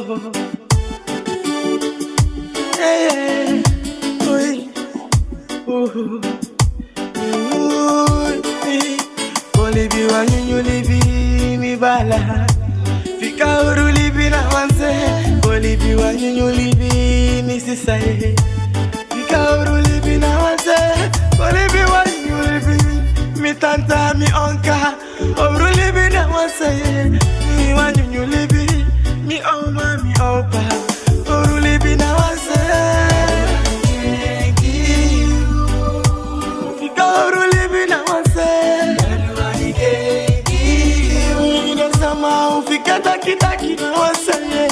oh. Hey, oui, oh. Olibi wa nyunyu libi mi bala Fika uru libi na wanse Olibi wa nyunyu libi mi sisaye Fika uru libi na wanse Olibi wa nyunyu libi mi tanta mi onka Uru libi na wanse Mi wa nyunyu libi mi oma mi opa Uru libi na wanse Fika uru libi na wanse Ufika taki taki na wasaye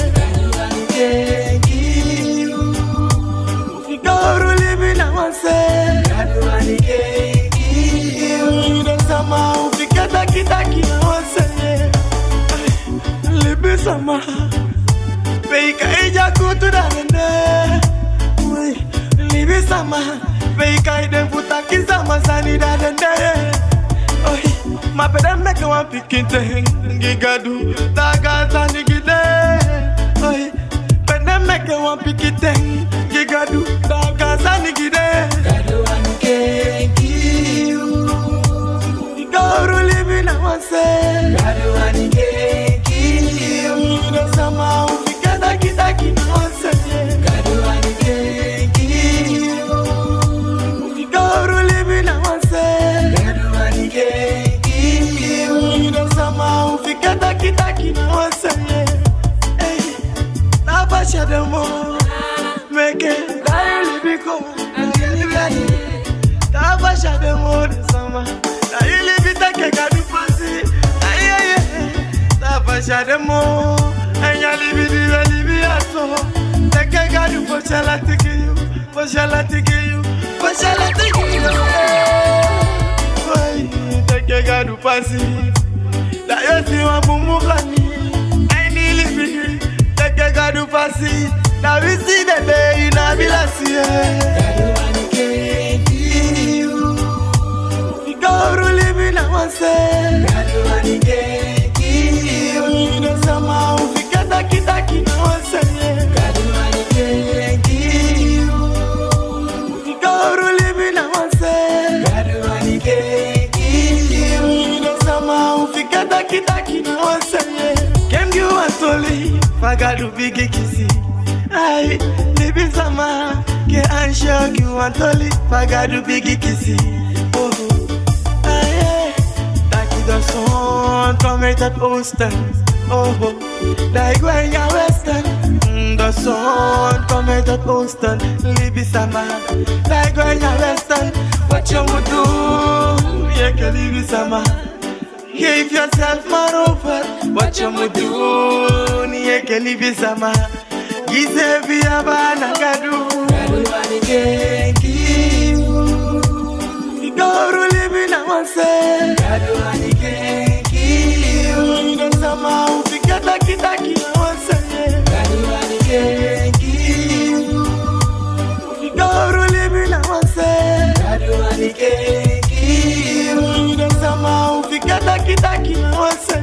Ufika urulibi na wasaye Sama ufika taki taki na wasaye Libi sama Beika ija kutu da nende Libi sama Beika ide futaki sama sani da nende Ma pede meke wan pikinte Gigadu Daga tani gide Oi Pede meke wan pikinte Gigadu Daga tani gide Gadu anike kiu Igauru libi na wanse Gadu anike kiu Ide sama ufike daki daki na wanse Gadu anike kiu Igauru libi na wanse Gadu anike Ufika taki taki na wasaye Nabasha demo Meke Dari libiko Nabasha demo Sama Dari libita ke gadu pasi Nabasha demo Enya libi ato Teke gadu poshala tikiyu Poshala tikiyu Poshala tikiyu Teke gadu pasi Dayo si wa bumukani Aini libi Teke gadu pasi Na wisi dede ina bilasiye Gadu anike kiyu Fika uru libi na wanse Gadu anike kiyu Ine sama ufika taki taki na wanse Gadu anike kiyu Fika uru libi na wanse Gadu anike kiyu Ine sama ufika taki taki na wasaye Kem yu atoli Fagadu bigi kisi Ay Libi sama Ke anshok yu atoli Fagadu bigi kisi Oh Ay Taki do son Tomated Austin Oh Daigwe ya western Do son Tomated Austin Libi sama Daigwe ya western What you mudu Yeke libi sama Give yourself more over What you do Niye kelibi sama Gize via bana gadu Gadu anike kiu Igauru libi na wanse Gadu anike kiu Ine sama ufika taki taki na wanse Gadu anike kiu Igauru libi na wanse Gadu anike kiu Ine sama ufika taki taki na wanse